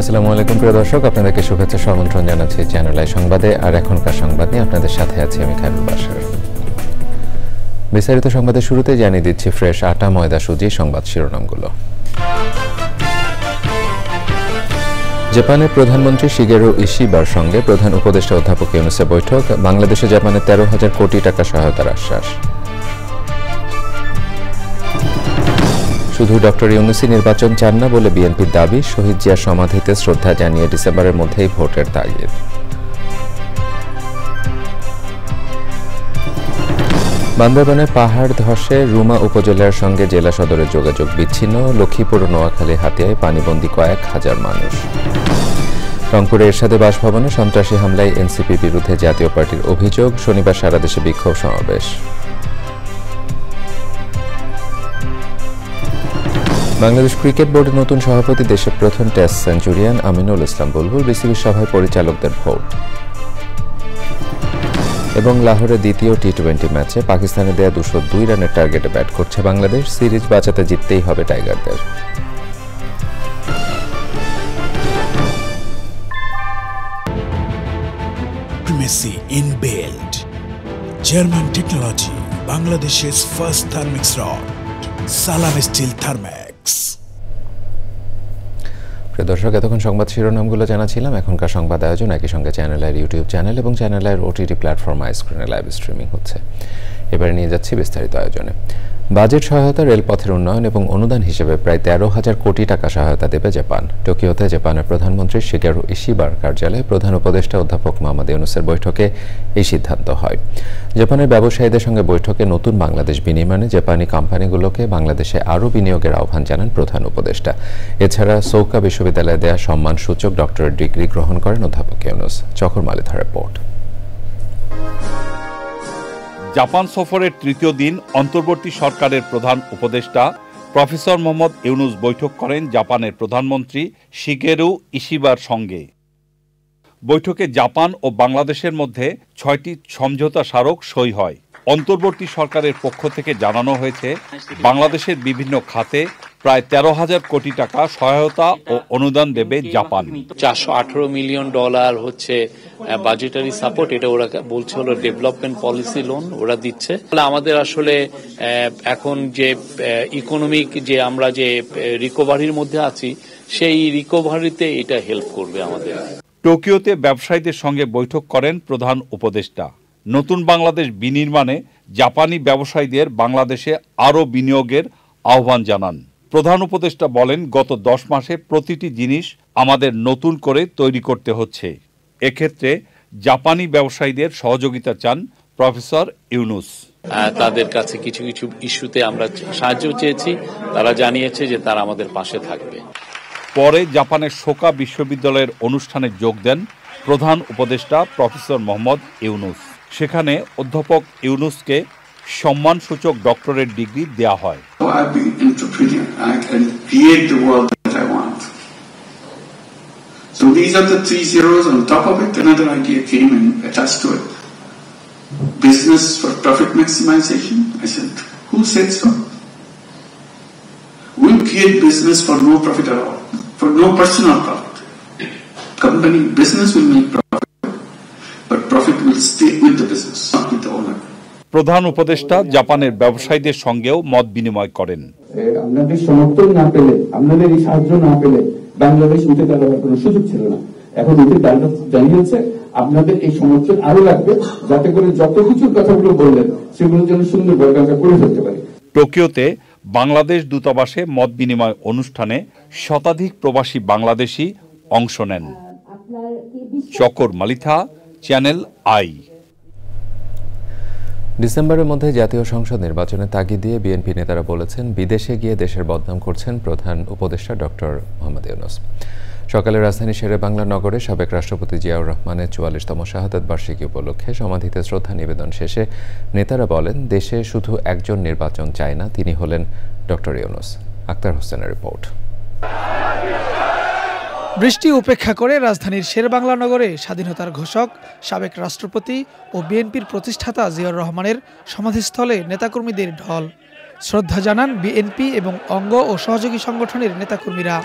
আসসালামু আলাইকুম প্রিয় দর্শক, আপনাদেরকে শুভেচ্ছা আমন্ত্রণ জানাচ্ছি চ্যানেল আই সংবাদে। আর এখনকার সংবাদ নিয়ে আপনাদের সাথে আছি আমি খায়রুল বাশার। বিস্তারিত সংবাদের শুরুতে জানিয়ে দিচ্ছি ফ্রেশ আটা ময়দা সুজি সংবাদ শিরোনামগুলো। জাপানের প্রধানমন্ত্রী শিগেরু ইশিবার সঙ্গে প্রধান উপদেষ্টা অধ্যাপক ইউনুসের বৈঠক, বাংলাদেশে জাপানের 13,000 কোটি টাকা সহায়তার আশ্বাস। শুধু ডক্টর ইউনুসই নির্বাচন চান না বলে বিএনপির দাবি, শহীদ জিয়ার সমাধিতে শ্রদ্ধা জানিয়ে ডিসেম্বরের মধ্যেই ভোটের তাগিদ। বান্দরবানের পাহাড় ধসে রুমা উপজেলার সঙ্গে জেলা সদরের যোগাযোগ বিচ্ছিন্ন, লক্ষ্মীপুর ও নোয়াখালী হাতিয়ায় পানিবন্দী কয়েক হাজার মানুষ। রংপুরে এরশাদে বাসভবনে সন্ত্রাসী হামলায় এনসিপির বিরুদ্ধে জাতীয় পার্টির অভিযোগ, শনিবার সারা দেশে বিক্ষোভ সমাবেশ। বাংলাদেশ ক্রিকেট বোর্ডের নতুন সভাপতি, দেশের প্রথম টেস্ট সেঞ্চুরিয়ান আমিনুল ইসলাম বুলবুল, বিসিবির সভায় পরিচালকদের ভোট। এবং লাহোরে দ্বিতীয় টি-20 ম্যাচে পাকিস্তানে দেয়া 202 রানের টার্গেটে ব্যাট করছে বাংলাদেশ, সিরিজ বাঁচাতে জিততেই হবে টাইগারদের। Primacy in build. German technology, Bangladesh's first thermix rod. Salam Steel Thermex. প্রিয় দর্শক, এতক্ষণ সংবাদ শিরোনামগুলো জানাছিলাম। এখনকার সংবাদ আয়োজন একই সঙ্গে চ্যানেল আইয়ের ইউটিউব চ্যানেল এবং চ্যানেল আইয়ের ওটিটি প্ল্যাটফর্ম আইস্ক্রিনে লাইভ স্ট্রিমিং হচ্ছে। এবারে নিয়ে যাচ্ছি বিস্তারিত আয়োজনে। বাজেট সহায়তা, রেলপথের উন্নয়ন এবং অনুদান হিসেবে প্রায় 13,000 কোটি টাকা সহায়তা দেবে জাপান। টোকিওতে জাপানের প্রধানমন্ত্রী শিগেরু ইশিবার কার্যালয়ে প্রধান উপদেষ্টা অধ্যাপক মোহাম্মদ ইউনুসের বৈঠকে এই সিদ্ধান্ত হয়। জাপানের ব্যবসায়ীদের সঙ্গে বৈঠকে নতুন বাংলাদেশ বিনির্মাণে জাপানি কোম্পানিগুলোকে বাংলাদেশে আরও বিনিয়োগের আহ্বান জানান প্রধান উপদেষ্টা। এছাড়া সৌকা বিশ্ববিদ্যালয়ে দেয়া সম্মানসূচক ডক্টরেট ডিগ্রি গ্রহণ করেন অধ্যাপক ইউনুস। চকর মালিথার রিপোর্ট। জাপান সফরের তৃতীয় দিন অন্তর্বর্তী সরকারের প্রধান উপদেষ্টা প্রফেসর মোহাম্মদ ইউনুস বৈঠক করেন জাপানের প্রধানমন্ত্রী শিগেরু ইশিবার সঙ্গে। বৈঠকে জাপান ও বাংলাদেশের মধ্যে 6টি সমঝোতা স্মারক সই হয়। অন্তর্বর্তী সরকারের পক্ষ থেকে জানানো হয়েছে, বাংলাদেশের বিভিন্ন খাতে প্রায় 13,000 কোটি টাকা সহায়তা ও অনুদান দেবে জাপান। $418 মিলিয়ন হচ্ছে বাজেটারি সাপোর্ট, এটা ওরা বলছে হলো ডেভেলপমেন্ট পলিসি লোন ওরা দিচ্ছে। আমাদের আসলে এখন যে ইকোনমিক যে আমরা যে রিকভারির মধ্যে আছি, সেই রিকভারিতে এটা হেল্প করবে আমাদের। টোকিওতে ব্যবসায়ীদের সঙ্গে বৈঠক করেন প্রধান উপদেষ্টা। নতুন বাংলাদেশ বিনির্মাণে জাপানি ব্যবসায়ীদের বাংলাদেশে আরও বিনিয়োগের আহ্বান জানান। প্রধান উপদেষ্টা বলেন, গত 10 মাসে প্রতিটি জিনিস আমাদের নতুন করে তৈরি করতে হচ্ছে। এক্ষেত্রে জাপানি ব্যবসায়ীদের সহযোগিতা চান প্রফেসর ইউনুস। তাদের কাছে কিছু কিছু ইস্যুতে আমরা সাহায্য চেয়েছি, তারা জানিয়েছে যে তারা আমাদের পাশে থাকবে। পরে জাপানের সোকা বিশ্ববিদ্যালয়ের অনুষ্ঠানে যোগ দেন প্রধান উপদেষ্টা প্রফেসর মোহাম্মদ ইউনুস। সেখানে অধ্যাপক ইউনুসকে সম্মানসূচক ডক্টরেট ডিগ্রি দেয়া হয়। So these are the 3 zeros. On top of it, another idea came and attached to it. Business for profit maximization. I said, who said so? We create business for no profit at all, for no personal profit. Company business will make profit, but profit will stay with the business, not with the owner. প্রধান উপদেষ্টা জাপানের ব্যবসায়ীদের সঙ্গেও মত বিনিময় করেন। আপনাদের সমর্থন না পেলে, আপনাদের এই সাহায্য না পেলে বাংলাদেশ উঠে দাঁড়াবার কোনো সুযোগ ছিল না। এখন উঠে জানিয়েছে আপনাদের এই সমর্থন আরো লাগবে, যাতে করে যত কিছু কথাগুলো বললেন সেগুলোর জন্য সুন্দরভাবে আমরা করে ফেলতে পারি। টোকিওতে বাংলাদেশ দূতাবাসে মত বিনিময় অনুষ্ঠানে শতাধিক প্রবাসী বাংলাদেশি অংশ নেন। চকর মালিথা, চ্যানেল আই। ডিসেম্বরের মধ্যে জাতীয় সংসদ নির্বাচনে তাগিদ দিয়ে বিএনপি নেতারা বলেছেন, বিদেশে গিয়ে দেশের বদনাম করছেন প্রধান উপদেষ্টা ডক্টর মোহাম্মদ ইউনুস। সকালে রাজধানী শেরেবাংলা নগরে সাবেক রাষ্ট্রপতি জিয়াউর রহমানের ৪৪তম শাহাদাত বার্ষিকী উপলক্ষে সমাধিতে শ্রদ্ধা নিবেদন শেষে নেতারা বলেন, দেশে শুধু একজন নির্বাচন চায় না, তিনি হলেন ডক্টর ইউনূস। আক্তার হোসেনের রিপোর্ট। বৃষ্টি উপেক্ষা করে রাজধানীর শেরেবাংলা নগরে স্বাধীনতার ঘোষক সাবেক রাষ্ট্রপতি ও বিএনপির প্রতিষ্ঠাতা জিয়াউর রহমানের সমাধিস্থলে নেতাকর্মীদের ঢল। শ্রদ্ধা জানান বিএনপি এবং অঙ্গ ও সহযোগী সংগঠনের নেতাকর্মীরা।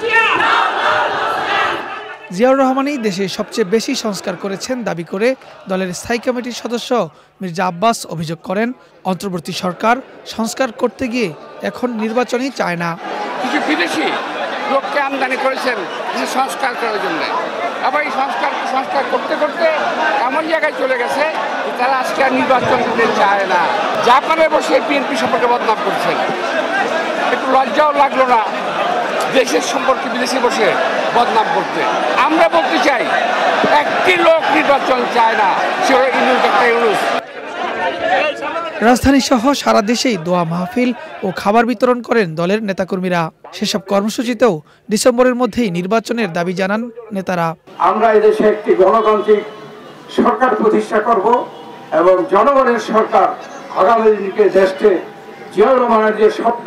জিয়াউর রহমানই দেশে সবচেয়ে বেশি সংস্কার করেছেন দাবি করে দলের স্থায়ী কমিটির সদস্য মির্জা আব্বাস অভিযোগ করেন, অন্তর্বর্তী সরকার সংস্কার করতে গিয়ে এখন নির্বাচনই চায় না। কিছু বিদেশি লোককে আমদানি করেছেন সংস্কার করার জন্য, আবার এই সংস্কার করতে করতে এমন জায়গায় চলে গেছে তারা আজকে আর নির্বাচন দিতে চায় না। জাপানে বসে বিএনপি সম্পর্কে বদনাম করছেন, একটু লজ্জাও লাগলো না দেশের সম্পর্কে বিদেশে বসে বদনাম করতে। আমরা বলতে চাই, একটি লোক নির্বাচন চায় না, সে হলো ডক্টর ইউনূস। রাজধানী সহ সারা দেশেই দোয়া মাহফিল ও খাবার বিতরণ করেন দলের নেতাকর্মীরা। সেসব কর্মসূচিতেও ডিসেম্বরের মধ্যেই নির্বাচনের দাবি জানান নেতারা। আমরা এদেশে একটি গণতান্ত্রিক সরকার প্রতিষ্ঠা করব এবং জনগণের সরকার আগামী দিনে দেশকে জিয়াউর রহমানের যে স্বপ্ন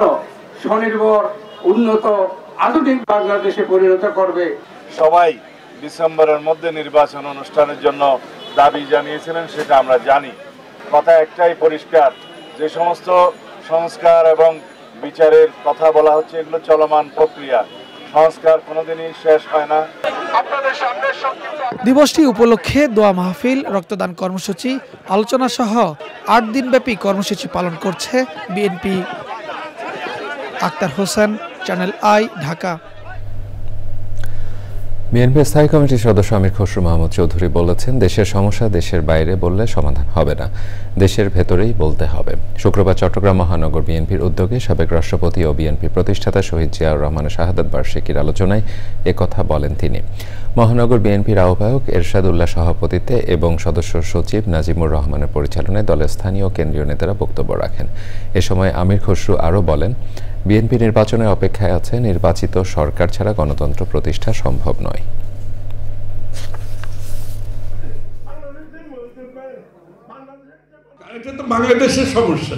স্বনির্ভর উন্নত আধুনিক বাংলাদেশে পরিণত করবে। সবাই ডিসেম্বরের মধ্যে নির্বাচন অনুষ্ঠানের জন্য দাবি জানিয়েছিলেন, সেটা আমরা জানি। কথা একটাই পরিষ্কার, যে সমস্ত সংস্কার এবং বিচারের কথা বলা হচ্ছে এগুলো চলমান প্রক্রিয়া, সংস্কার কোনোদিনই শেষ হয় না। দিবসটি উপলক্ষে দোয়া মাহফিল, রক্তদান কর্মসূচি, আলোচনা সহ ৮ দিনব্যাপী কর্মসূচি পালন করছে বিএনপি। আক্তার হোসেন, চ্যানেল আই, ঢাকা। বিএনপি স্থায়ী কমিটির সদস্য আমির খসরু মাহমুদ চৌধুরী বলেছেন, দেশের সমস্যা দেশের বাইরে বললে সমাধান হবে না, দেশের ভেতরেই বলতে হবে। শুক্রবার চট্টগ্রাম মহানগর বিএনপির উদ্যোগে সাবেক রাষ্ট্রপতি ও বিএনপি প্রতিষ্ঠাতা শহীদ জিয়াউর রহমানের শাহাদাত বার্ষিকীর আলোচনায় একথা বলেন তিনি। মহানগর বিএনপির আহ্বায়ক এরশাদ উল্লাহ সভাপতিত্বে এবং সদস্য সচিব নাজিমুর রহমানের পরিচালনায় দলের স্থানীয় কেন্দ্রীয় নেতারা বক্তব্য রাখেন। এ সময় আমির খসরু আরও বলেন, বিএনপি নির্বাচনের অপেক্ষায় আছে, নির্বাচিত সরকার ছাড়া গণতন্ত্র প্রতিষ্ঠা সম্ভব নয়। এটা তো বাংলাদেশের সমস্যা,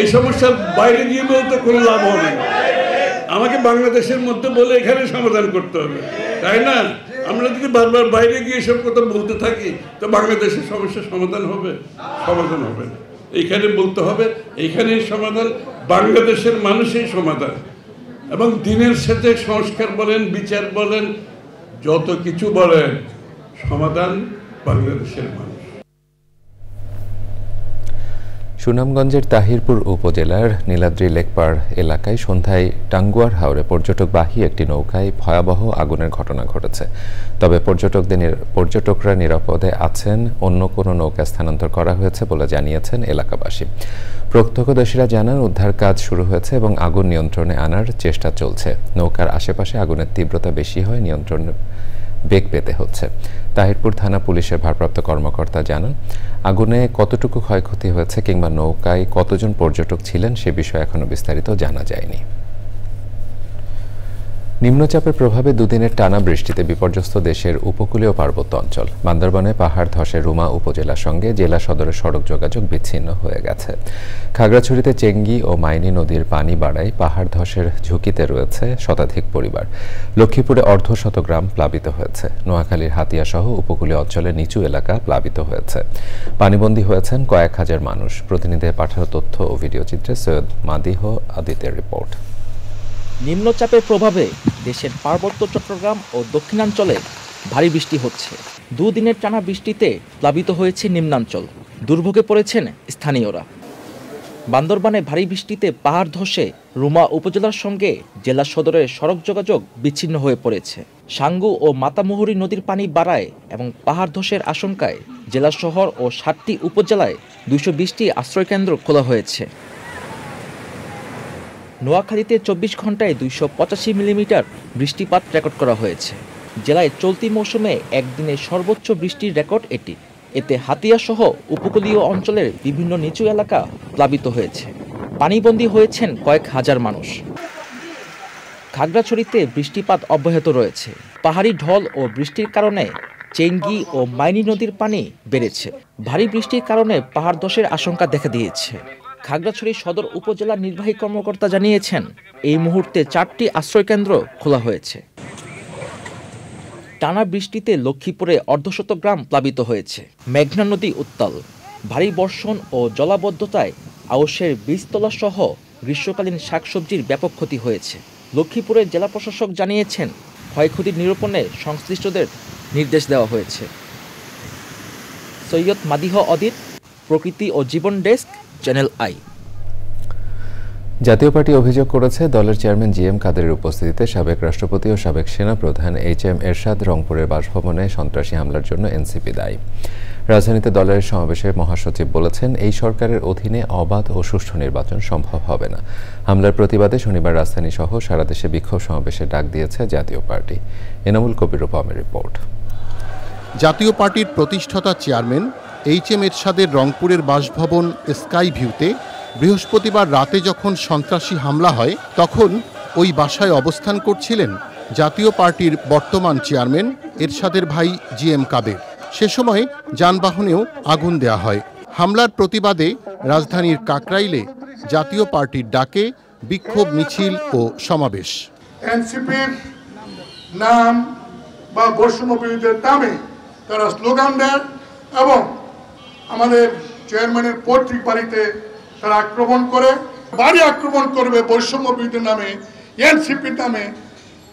এই সমস্যার বাইরে গিয়ে বলতে কোনো লাভ হবে না। আমাকে বাংলাদেশের মধ্যে বলে এখানে সমাধান করতে হবে, তাই না? আমরা যদি বারবার বাইরে গিয়ে সব কথা বলতে থাকি তো বাংলাদেশের সমস্যার সমাধান হবে? সমাধান হবে না। এইখানে বলতে হবে, এইখানেই সমাধান, বাংলাদেশের মানুষই সমাধান। এবং দিনের সাথে সংস্কার বলেন, বিচার বলেন, যত কিছু বলেন, সমাধান বাংলাদেশের মানুষ। সুনামগঞ্জের তাহিরপুর উপজেলার নীলাদ্রি লেকপাড় এলাকায় সন্ধ্যায় টাঙ্গুয়ার হাওরে পর্যটকবাহী একটি নৌকায় ভয়াবহ আগুনের ঘটনা ঘটেছে। তবে পর্যটকরা নিরাপদে আছেন, অন্য কোনো নৌকা স্থানান্তর করা হয়েছে বলে জানিয়েছেন এলাকাবাসী। প্রত্যক্ষদর্শীরা জানান, উদ্ধার কাজ শুরু হয়েছে এবং আগুন নিয়ন্ত্রণে আনার চেষ্টা চলছে। নৌকার আশেপাশে আগুনের তীব্রতা বেশি হয়, নিয়ন্ত্রণ বেগ পেতে হচ্ছে। তাহিরপুর থানা পুলিশের ভারপ্রাপ্ত কর্মকর্তা জানান, আগুনে কতটুকু ক্ষয়ক্ষতি হয়েছে কিংবা নৌকায় কতজন পর্যটক ছিলেন সে বিষয়ে এখনো বিস্তারিত জানা যায়নি। নিম্নচাপের প্রভাবে দুদিনের টানা বৃষ্টিতে বিপর্যস্ত দেশের উপকূলীয় পার্বত্য অঞ্চল। বান্দরবানে পাহাড় ধসে রুমা উপজেলার সঙ্গে জেলা সদরের সড়ক যোগাযোগ বিচ্ছিন্ন হয়ে গেছে। খাগড়াছড়িতে চেঙ্গি ও মাইনী নদীর পানি বাড়ায় পাহাড় ধসের ঝুঁকিতে রয়েছে শতাধিক পরিবার। লক্ষ্মীপুরে অর্ধশত গ্রাম প্লাবিত হয়েছে। নোয়াখালীর হাতিয়া সহ উপকূলীয় অঞ্চলের নিচু এলাকা প্লাবিত হয়েছে। পানিবন্দী হয়েছেন কয়েক হাজার মানুষ। প্রতিনিধিদের পাঠানো তথ্য ও ভিডিও চিত্রে সৈয়দ মাদিহ আদিতের রিপোর্ট। নিম্নচাপের প্রভাবে দেশের পার্বত্য চট্টগ্রাম ও দক্ষিণাঞ্চলে ভারী বৃষ্টি হচ্ছে। দুদিনের টানা বৃষ্টিতে প্লাবিত হয়েছে নিম্নাঞ্চল, দুর্ভোগে পড়েছেন স্থানীয়রা। বান্দরবানে ভারী বৃষ্টিতে পাহাড় ধসে রুমা উপজেলার সঙ্গে জেলা সদরের সড়ক যোগাযোগ বিচ্ছিন্ন হয়ে পড়েছে। সাঙ্গু ও মাতামুহুরী নদীর পানি বাড়ায় এবং পাহাড় ধসের আশঙ্কায় জেলা শহর ও 7টি উপজেলায় 220টি আশ্রয়কেন্দ্র খোলা হয়েছে। নোয়াখালীতে 24 ঘন্টায় 285 মিলিমিটার বৃষ্টিপাত রেকর্ড করা হয়েছে। জেলায় চলতি মৌসুমে একদিনে সর্বোচ্চ বৃষ্টির রেকর্ড এটি। এতে হাতিয়া সহ উপকূলীয় অঞ্চলের বিভিন্ন নিচু এলাকা প্লাবিত হয়েছে। পানিবন্দী হয়েছেন কয়েক হাজার মানুষ। খাগড়াছড়িতে বৃষ্টিপাত অব্যাহত রয়েছে। পাহাড়ি ঢল ও বৃষ্টির কারণে চেঙ্গি ও মাইনী নদীর পানি বেড়েছে। ভারী বৃষ্টির কারণে পাহাড় ধসের আশঙ্কা দেখা দিয়েছে। খাগড়াছড়ি সদর উপজেলার নির্বাহী কর্মকর্তা জানিয়েছেন, এই মুহূর্তে 4টি আশ্রয়কেন্দ্র খোলা হয়েছে। টানা বৃষ্টিতে লক্ষ্মীপুরে অর্ধশত গ্রাম প্লাবিত হয়েছে। মেঘনা নদী উত্তাল। ভারী বর্ষণ ও জলাবদ্ধতায় আউশের বীজতলা সহ গ্রীষ্মকালীন শাকসবজির ব্যাপক ক্ষতি হয়েছে। লক্ষ্মীপুরের জেলা প্রশাসক জানিয়েছেন, ক্ষয়ক্ষতি নিরূপণে সংশ্লিষ্টদের নির্দেশ দেওয়া হয়েছে। সৈয়দ মাদিহ অদিত, প্রকৃতি ও জীবন ডেস্ক, চ্যানেল আই। জাতীয় পার্টি অভিযোগ করেছে, দলের চেয়ারম্যান জিএম কাদেরের উপস্থিতিতে সাবেক রাষ্ট্রপতি ও সাবেক সেনাপ্রধান এইচ.এম. এরশাদ রংপুরের বাসভবনে সন্ত্রাসী হামলার জন্য এনসিপি দায়ী। রাজধানীতে দলের সমাবেশে মহাসচিব বলেছেন, এই সরকারের অধীনে অবাধ ও সুষ্ঠু নির্বাচন সম্ভব হবে না। হামলার প্রতিবাদে শনিবার রাজধানী সহ সারা দেশে বিক্ষোভ সমাবেশে ডাক দিয়েছে জাতীয় পার্টি। এনামুল কবির রূপমের রিপোর্ট। জাতীয় পার্টির প্রতিষ্ঠাতা চেয়ারম্যান এইচ.এম. এরশাদের রংপুরের বাসভবন স্কাই ভিউতে বৃহস্পতিবার রাতে যখন সন্ত্রাসী হামলা হয়, তখন ওই বাসায় অবস্থান করছিলেন জাতীয় পার্টির বর্তমান চেয়ারম্যান এরশাদের ভাই জিএম কাদের। সে সময় যানবাহনেও আগুন দেয়া হয়। হামলার প্রতিবাদে রাজধানীর কাকরাইলে জাতীয় পার্টির ডাকে বিক্ষোভ মিছিল ও সমাবেশ। এনসিপির নাম বা বৈষম্য বিরোধীদের নামে তারা স্লোগান দেন এবং আমাদের চেয়ারম্যানের পৈতৃক বাড়িতে তারা আক্রমণ করে, বাড়ি আক্রমণ করবে বৈষম্য বিরোধীদের নামে, এনসিপির নামে।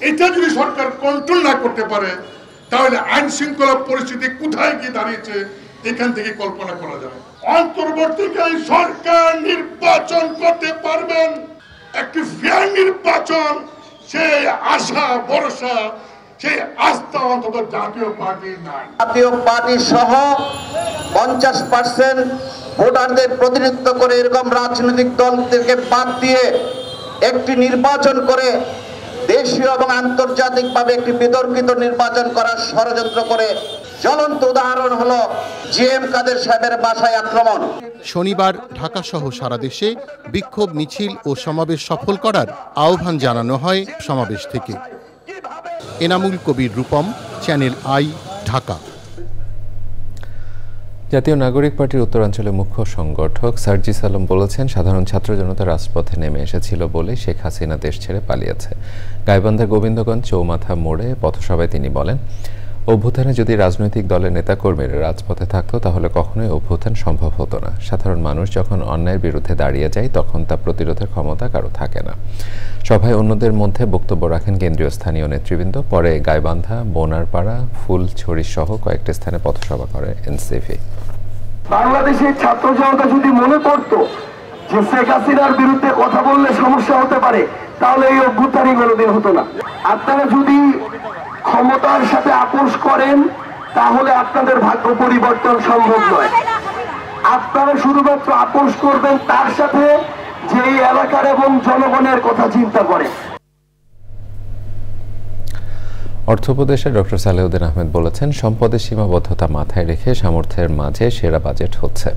এটা যদি সরকার কন্ট্রোল না করতে পারে, তাহলে আইন শৃঙ্খলা পরিস্থিতি কোথায় গিয়ে দাঁড়িয়েছে এখান থেকে কল্পনা করা যায়। অন্তর্বর্তীকালীন সরকার নির্বাচন করতে পারবেন, একটি ফেয়ার নির্বাচন, সেই আশা ভরসা, সেই আস্থা অন্তত জাতীয় পার্টির নাই। জাতীয় পার্টি সহ 50% ভোটারদের প্রতিনিধিত্ব করে এরকম রাজনৈতিক দলদেরকে বাদ দিয়ে একটি নির্বাচন করে দেশীয় এবং আন্তর্জাতিকভাবে একটি বিতর্কিত নির্বাচন করার ষড়যন্ত্র করে জ্বলন্ত উদাহরণ হলো জিএম কাদের সাহেবের বাসায় আক্রমণ। শনিবার ঢাকা সহ সারা দেশে বিক্ষোভ মিছিল ও সমাবেশ সফল করার আহ্বান জানানো হয় সমাবেশ থেকে। Enamul Kabir Rupam, channel I, Dhaka. জাতীয় নাগরিক পার্টির উত্তরাঞ্চলের মুখ্য সংগঠক সার্জিস আলম বলেছেন, সাধারণ ছাত্র জনতা রাজপথে নেমে এসেছিল বলে শেখ হাসিনা দেশ ছেড়ে পালিয়েছে। গাইবান্ধার গোবিন্দগঞ্জ চৌমাথা মোড়ে পথসভায় তিনি বলেন, অভ্যুত্থানে যদি রাজনৈতিক দলের নেতাকর্মীরা রাজপথে থাকতো তাহলে কখনোই অভ্যুত্থান সম্ভব হতো না। সাধারণ মানুষ যখন অন্যায়ের বিরুদ্ধে দাঁড়িয়ে যায় তখন তা প্রতিরোধের ক্ষমতা কারো থাকে না। সভায় অন্যদের মধ্যে বক্তব্য রাখেন কেন্দ্রীয় স্থানীয় নেতৃবৃন্দ। পরে গাইবান্ধা, বোনারপাড়া, ফুলছড়ি সহ কয়েকটি স্থানে পথসভা করে এনসিপি। বাংলাদেশের ছাত্র জনতা যদি মনে করতো যে শেখ হাসিনার বিরুদ্ধে কথা বললে সমস্যা হতে পারে, তাহলে এই অভ্যুত্থানই কোনোদিন হতো না। আপনারা যদি ক্ষমতার সাথে আপোষ করেন তাহলে আপনাদের ভাগ্য পরিবর্তন সম্ভব নয়। আপনারা শুধুমাত্র আপোষ করবেন তার সাথে যে এই এলাকার এবং জনগণের কথা চিন্তা করে। অর্থ উপদেষ্টা ডক্টর সালেউদ্দিন আহমেদ বলেছেন, সম্পদের সীমাবদ্ধতা মাথায় রেখে সামর্থ্যের মাঝে সেরা বাজেট হচ্ছে।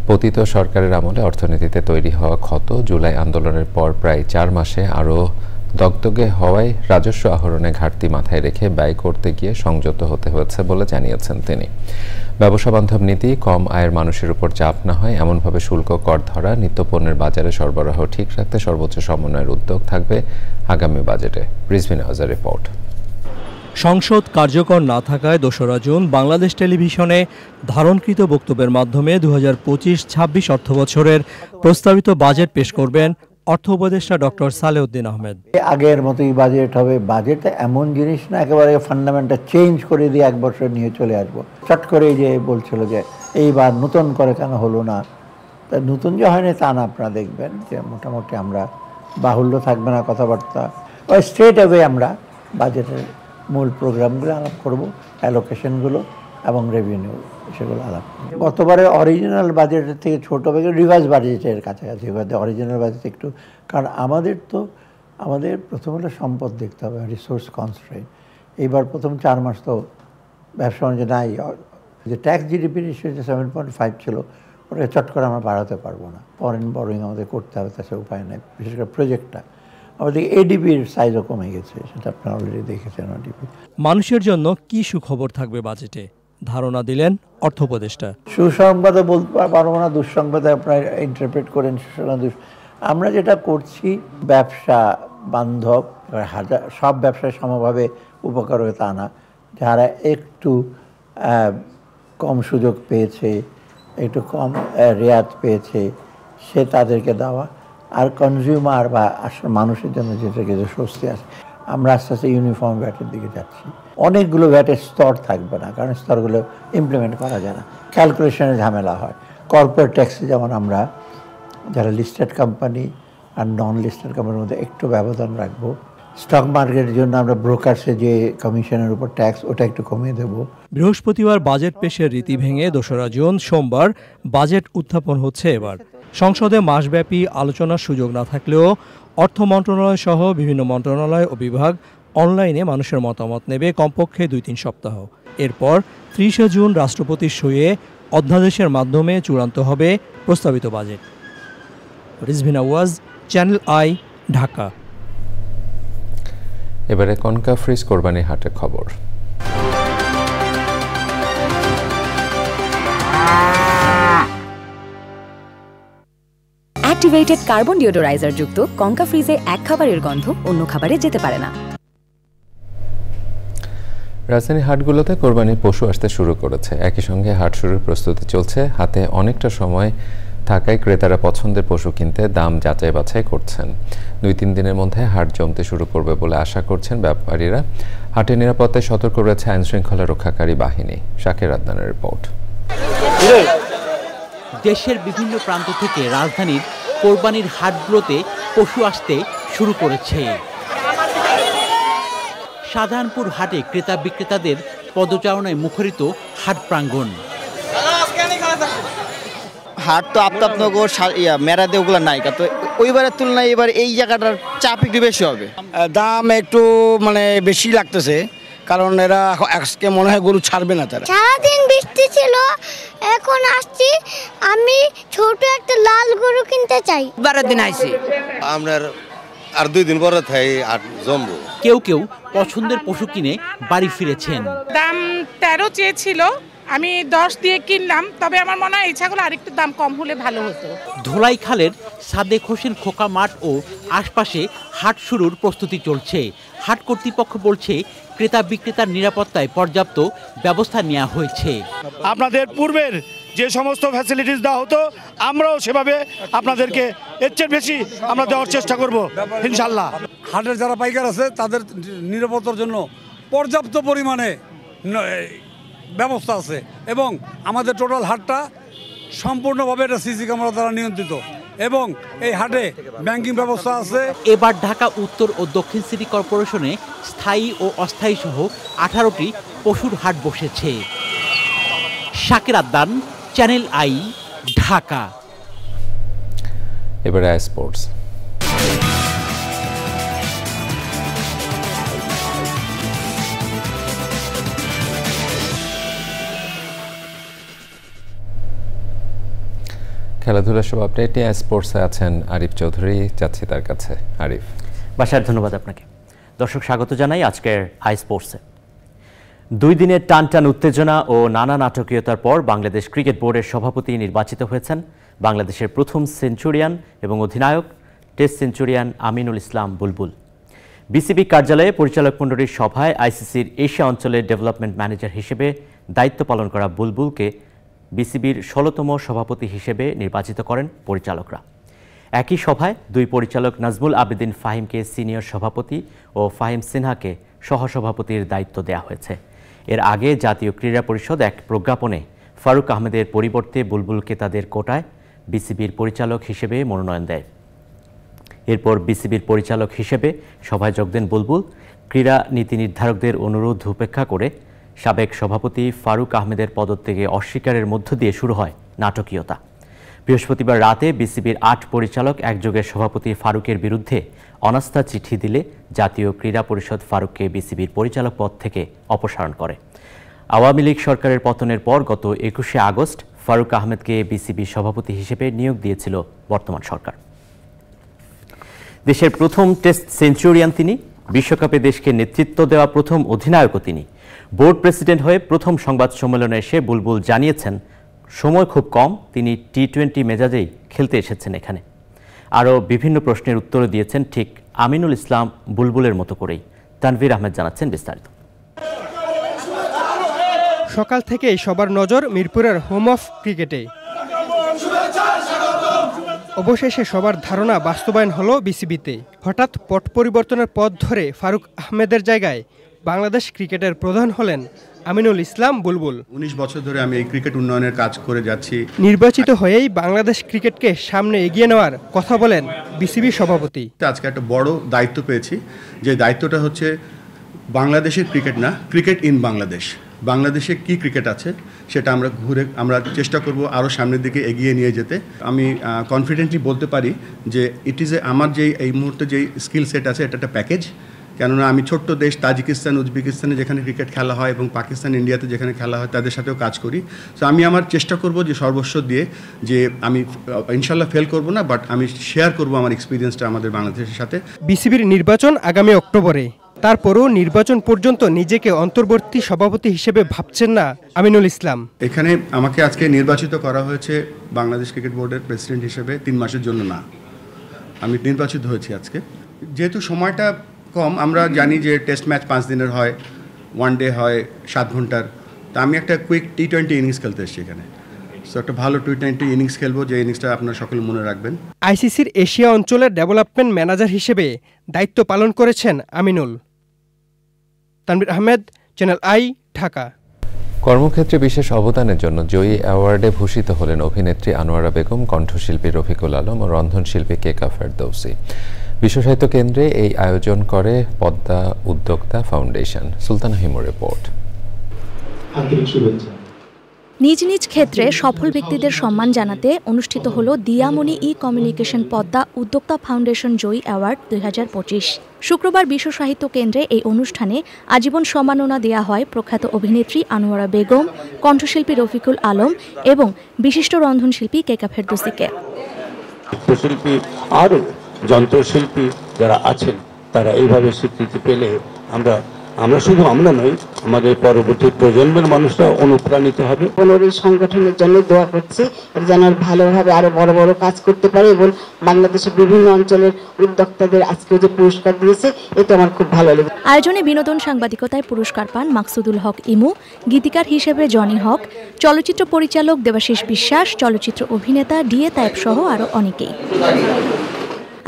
পতিত সরকারের আমলে অর্থনীতিতে তৈরি হওয়া ক্ষত জুলাই আন্দোলনের পর প্রায় 4 মাসে আরও দগদগে হওয়ায় রাজস্ব আহরণে ঘাটতি মাথায় রেখে ব্যয় করতে গিয়ে সংযত হতে হয়েছে বলে জানিয়েছেন তিনি। ব্যবসা বান্ধব নীতি, কম আয়ের মানুষের উপর চাপ না হয় এমনভাবে শুল্ক কর ধরা, নিত্যপণ্যের বাজারে সরবরাহ ঠিক রাখতে সর্বোচ্চ সমন্বয়ের উদ্যোগ থাকবে আগামী বাজেটে। রিজভিন আজার রিপোর্ট। সংসদ কার্যকর না থাকায় 2রা জুন বাংলাদেশ টেলিভিশনে ধারণকৃত বক্তব্যের মাধ্যমে 2025-26 অর্থবছরের প্রস্তাবিত বাজেট পেশ করবেন অর্থ উপদেষ্টা ডক্টর সালেউদ্দিন আহমেদ। আগের মতোই বাজেট হবে। বাজেট এমন জিনিস না একেবারে ফান্ডামেন্টাল চেঞ্জ করে দিয়ে 1 বছর নিয়ে চলে আসবো। চট করে যে বলছিল যে এইবার নতুন করে কেন হলো না, তা নতুন যে হয়নি তা না। আপনারা দেখবেন যে মোটামুটি আমরা বাহুল্য থাকবে না কথাবার্তা, ওই স্ট্রেট অ্যাওয়ে আমরা বাজেটের মূল প্রোগ্রামগুলো আলাপ করব, অ্যালোকেশনগুলো এবং রেভিনিউ সেগুলো আলাপ করব। গতবারে অরিজিনাল বাজেটের থেকে ছোটো হবে, রিভাইজ বাজেটের কাছাকাছি এবার অরিজিনাল বাজেট একটু, কারণ আমাদের প্রথম হলো সম্পদ দেখতে হবে, রিসোর্স কনস্ট্রেইন। এইবার প্রথম 4 মাস তো ব্যবসা বাণিজ্য নাই। যে ট্যাক্স জিডিপি রেশিও যে 7.5 ছিল, ওটাকে চট করে আমরা বাড়াতে পারবো না। ফরেন বরোয়িং আমাদের করতে হবে, তাছাড়া উপায় নেই, বিশেষ করে প্রজেক্টটা। আমাদের এডিপির সাইজও কমে গেছে, সেটা আপনারা অলরেডি দেখেছেন। এডিপি মানুষের জন্য কি সুখবর থাকবে বাজেটে, ধারণা দিলেন অর্থ উপদেষ্টা। সুসংবাদও বলতে পারবো না, দুঃসংবাদে আপনারা ইন্টারপ্রেট করেন। আমরা যেটা করছি ব্যবসা বান্ধব, সব ব্যবসায় সমভাবে উপকার হবে তা না। যারা একটু কম সুযোগ পেয়েছে, একটু কম রেয়াত পেয়েছে, সে তাদেরকে দেওয়া। আর কনজিউমার বা আসলে মানুষের জন্য যেটা কিছু স্বস্তি আছে। আমরা আস্তে আস্তে ইউনিফর্ম ভ্যাটের দিকে যাচ্ছি। অনেকগুলো ভ্যাটের স্তর থাকবে না, কারণ স্তরগুলো ইমপ্লিমেন্ট করা যায় না, ক্যালকুলেশনে ঝামেলা হয়। কর্পোরেট ট্যাক্সে যেমন আমরা যারা লিস্টেড কোম্পানি আর নন লিস্টেড কোম্পানির মধ্যে একটু ব্যবধান রাখবো। স্টক মার্কেটের জন্য আমরা ব্রোকার্সে যে কমিশনের উপর ট্যাক্স, ওটা একটু কমিয়ে দেব। বৃহস্পতিবার বাজেট পেশের রীতি ভেঙে 2রা জুন সোমবার বাজেট উত্থাপন হচ্ছে। এবার সংসদে মাসব্যাপী আলোচনার সুযোগ না থাকলেও অর্থ মন্ত্রণালয় সহ বিভিন্ন মন্ত্রণালয় ও বিভাগ অনলাইনে মানুষের মতামত নেবে কমপক্ষে 2-3 সপ্তাহ। এরপর 30 জুন রাষ্ট্রপতির সইয়ে অধ্যাদেশের মাধ্যমে চূড়ান্ত হবে প্রস্তাবিত বাজেট। রিজভিনা ওয়াজ, চ্যানেল আই, ঢাকা। এবারে কনকা ফ্রিজ কোরবানি হাটের খবর। অ্যাক্টিভেটেড কার্বন ডিওডোরাইজার যুক্ত কনকা ফ্রিজে এক খাবারের গন্ধ অন্য খাবারে যেতে পারে না। রাজধানী হাটগুলোতে কোরবানির পশু আসতে শুরু করেছে। একই সঙ্গে হাট শুরুর প্রস্তুতি চলছে। হাতে অনেকটা সময় থাকায় ক্রেতারা পছন্দের পশু কিনতে দাম যাচাই বাছাই করছেন। 2-3 দিনের মধ্যে হাট জমতে শুরু করবে বলে আশা করছেন ব্যাপারীরা। হাটের নিরাপত্তায় সতর্ক রয়েছে আইনশৃঙ্খলা রক্ষাকারী বাহিনী। শাকির আদনানের রিপোর্ট। দেশের বিভিন্ন প্রান্ত থেকে রাজধানীর কোরবানির হাটগুলোতে পশু আসতে শুরু করেছে। শাহজাহানপুর হাটে ক্রেতা বিক্রেতাদের পদচারণায় মুখরিত হাট প্রাঙ্গণ। হাট তো আফতাবনগর মেরাদে ওগুলো নাই, তো ওইবারের তুলনায় এবার এই জায়গাটার চাপ একটু বেশি হবে। দাম একটু বেশি লাগতেছে, কারণ এরা আজকে মনে হয় গরু ছাড়বে না। তারা সারাদিন বৃষ্টি ছিল, এখন আসছি আমি ছোট একটা লাল গরু কিনতে চাই। 12 দিন আইছি আমরা, আর 2 দিন পরে থাই আর জমবো। কেউ কেউ পছন্দের পশু কিনে বাড়ি ফিরেছেন। দাম 13 চেয়েছিল, আমি 10 দিয়ে কিনলাম। তবে আমার মনে হয় এই ছাগল আরেকটু দাম কম হলে ভালো হতো। ধোলাইখালের সাদেক হোসেন খোকা মাঠ ও আশপাশে হাট শুরুর প্রস্তুতি চলছে। হাট কর্তৃপক্ষ বলছে ক্রেতা বিক্রেতার নিরাপত্তায় পর্যাপ্ত ব্যবস্থা নেওয়া হয়েছে। আপনাদের পূর্বের যে সমস্ত ফ্যাসিলিটিস দেওয়া হতো, আমরাও সেভাবে আপনাদেরকে এর চেয়ে বেশি আমরা দেওয়ার চেষ্টা করব ইনশাল্লাহ। হাটের যারা পাইকার আছে তাদের নিরাপত্তার জন্য পর্যাপ্ত পরিমাণে ব্যবস্থা আছে, এবং আমাদের টোটাল হাটটা সম্পূর্ণভাবে এটা সিসি ক্যামেরা দ্বারা নিয়ন্ত্রিত, এবং এই হাটে ব্যাংকিং ব্যবস্থা আছে। এবার ঢাকা উত্তর ও দক্ষিণ সিটি কর্পোরেশনে স্থায়ী ও অস্থায়ী সহ 18টি পশুর হাট বসেছে। Shakir Adnan, channel I, Dhaka. এবারে স্পোর্টস। খেলাধুলার সব আপডেটে স্পোর্টসে আছেন আরিফ চৌধুরী। যাচ্ছি তার কাছে। আরিফ। বাসার ধন্যবাদ আপনাকে। দর্শক স্বাগত জানাই আজকের আই স্পোর্টসে। 2 দিনের টানটান উত্তেজনা ও নানা নাটকীয়তার পর বাংলাদেশ ক্রিকেট বোর্ডের সভাপতি নির্বাচিত হয়েছেন বাংলাদেশের প্রথম সেঞ্চুরিয়ান এবং অধিনায়ক টেস্ট সেঞ্চুরিয়ান আমিনুল ইসলাম বুলবুল। বিসিবি কার্যালয়ে পরিচালক মণ্ডলীর সভায় আইসিসির এশিয়া অঞ্চলের ডেভেলপমেন্ট ম্যানেজার হিসেবে দায়িত্ব পালন করা বুলবুলকে বিসিবির 16তম সভাপতি হিসেবে নির্বাচিত করেন পরিচালকরা। একই সভায় 2 পরিচালক নাজমুল আবেদিন ফাহিমকে সিনিয়র সভাপতি ও ফাহিম সিনহাকে সহসভাপতির দায়িত্ব দেওয়া হয়েছে। এর আগে জাতীয় ক্রীড়া পরিষদ এক প্রজ্ঞাপনে ফারুক আহমেদের পরিবর্তে বুলবুলকে তাদের কোটায় বিসিবির পরিচালক হিসেবে মনোনয়ন দেয়। এরপর বিসিবির পরিচালক হিসেবে সভায় যোগ দেন বুলবুল। ক্রীড়া নীতি নির্ধারকদের অনুরোধ উপেক্ষা করে সাবেক সভাপতি ফারুক আহমেদের পদত্যাগে অস্বীকারের মধ্য দিয়ে শুরু হয় নাটকীয়তা। বৃহস্পতিবার রাতে বিসিবির 8 পরিচালক একযোগে সভাপতি ফারুকের বিরুদ্ধে অনাস্থা চিঠি দিলে জাতীয় ক্রীড়া পরিষদ ফারুককে বিসিবির পরিচালক পদ থেকে অপসারণ করে। আওয়ামী লীগ সরকারের পতনের পর গত 21শে আগস্ট ফারুক আহমেদকে বিসিবি সভাপতি হিসেবে নিয়োগ দিয়েছিল বর্তমান সরকার। দেশের প্রথম টেস্ট সেঞ্চুরিয়ান তিনি, বিশ্বকাপে দেশকে নেতৃত্ব দেওয়া প্রথম অধিনায়কও তিনি। বোর্ড প্রেসিডেন্ট হয়ে প্রথম সংবাদ সম্মেলনে এসে বুলবুল জানিয়েছেন সময় খুব কম, তিনি টি-20 মেজাজেই খেলতে এসেছেন এখানে। আরও বিভিন্ন প্রশ্নের উত্তর দিয়েছেন ঠিক আমিনুল ইসলাম বুলবুলের মতো করেই। তানভীর আহমেদ জানাচ্ছেন বিস্তারিত। সকাল থেকেই সবার নজর মিরপুরের হোম অফ ক্রিকেটে। অবশেষে সবার ধারণা বাস্তবায়ন হলো বিসিবিতে। হঠাৎ পট পরিবর্তনের পথ ধরে ফারুক আহমেদের জায়গায় বাংলাদেশ ক্রিকেটের প্রধান হলেন আমিনুল ইসলাম বুলবুল। 19 বছর ধরে আমি এই ক্রিকেট উন্নয়নের কাজ করে যাচ্ছি। নির্বাচিত হয়েই বাংলাদেশ ক্রিকেটকে সামনে এগিয়ে নেওয়ার কথা বলেন বিসিবি সভাপতি। আজকে একটা বড় দায়িত্ব পেয়েছি, যে দায়িত্বটা হচ্ছে বাংলাদেশের ক্রিকেট না, ক্রিকেট ইন বাংলাদেশ। বাংলাদেশে কি ক্রিকেট আছে সেটা আমরা চেষ্টা করব আরও সামনের দিকে এগিয়ে নিয়ে যেতে। আমি কনফিডেন্টলি বলতে পারি যে ইট ইজ আমার এই মুহূর্তে যেই স্কিল সেট আছে এটা একটা প্যাকেজ। কেননা আমি ছোট্ট দেশ তাজিকিস্তান, উজবেকিস্তানে যেখানে ক্রিকেট খেলা হয় এবং পাকিস্তান, ইন্ডিয়াতে যেখানে খেলা হয় তাদের সাথেও কাজ করি। সো আমি আমার চেষ্টা করব যে সর্বস্ব দিয়ে, যে আমি ইনশাল্লাহ ফেল করব না, বাট আমি শেয়ার করব আমার এক্সপিরিয়েন্সটা আমাদের বাংলাদেশের সাথে। বিসিবির নির্বাচন আগামী অক্টোবরে, তারপরও নির্বাচন পর্যন্ত নিজেকে অন্তর্বর্তী সভাপতি হিসেবে ভাবছেন না আমিনুল ইসলাম। এখানে আমাকে আজকে নির্বাচিত করা হয়েছে বাংলাদেশ ক্রিকেট বোর্ডের প্রেসিডেন্ট হিসেবে 3 মাসের জন্য না, আমি নির্বাচিত হয়েছি আজকে। যেহেতু সময়টা কম, আমরা জানি যে টেস্ট ম্যাচ 5 দিনের হয়, ওয়ানডে হয় 7 ঘন্টার, তা আমি একটা কুইক টি-20 ইনিংস খেলতে এসেছি এখানে। সো একটা ভালো টি-20 ইনিংস খেলবো, যে ইনিংসটা আপনারা সকলে মনে রাখবেন। আইসিসির এশিয়া অঞ্চলের ডেভেলপমেন্ট ম্যানেজার হিসেবে দায়িত্ব পালন করেছেন আমিনুল। তানভীর আহমেদ, চ্যানেল আই, ঢাকা। কর্মক্ষেত্রে বিশেষ অবদানের জন্য জয়ী অ্যাওয়ার্ডে ভূষিত হলেন অভিনেত্রী আনোয়ারা বেগম, কণ্ঠশিল্পী রফিকুল আলম ও রন্ধনশিল্পী কেকা ফেরদৌসী। বিশ্ব সাহিত্য কেন্দ্রে এই আয়োজন করে পদ্মা উদ্যোক্তা ফাউন্ডেশন। সুলতানা হিমুর রিপোর্ট। নিজ নিজ ক্ষেত্রে সফল ব্যক্তিদের সম্মান জানাতে অনুষ্ঠিত হলো দিয়ামণি কমিউনিকেশন পদ্মা উদ্যোক্তা ফাউন্ডেশন জয়ী অ্যাওয়ার্ড 2025। শুক্রবার বিশ্ব সাহিত্য কেন্দ্রে এই অনুষ্ঠানে আজীবন সম্মাননা দেয়া হয় প্রখ্যাত অভিনেত্রী আনোয়ারা বেগম, কণ্ঠশিল্পী রফিকুল আলম এবং বিশিষ্ট রন্ধনশিল্পী কেকা ফেরদৌসীকে। শিল্পী আরও যন্ত্রশিল্পী যারা আছেন তারা এইভাবে স্বীকৃতি পেলে আমরা শুধু আমরা নই, আমাদের পরবর্তী প্রজন্মের মানুষরা অনুপ্রাণিত হবে। এই সংগঠনের জন্য দোয়া করছি যেন ভালোভাবে আরো বড় বড় কাজ করতে পারে, এবং বাংলাদেশের বিভিন্ন অঞ্চলের উদ্যোক্তাদের আজকে যে পুরস্কার দিয়েছে এটা আমার খুব ভালো লাগে। আয়োজনে বিনোদন সাংবাদিকতায় পুরস্কার পান মাকসুদুল হক ইমু, গীতিকার হিসেবে জনি হক, চলচ্চিত্র পরিচালক দেবাশিস বিশ্বাস, চলচ্চিত্র অভিনেতা ডিএ তায়েব সহ আরো অনেকেই।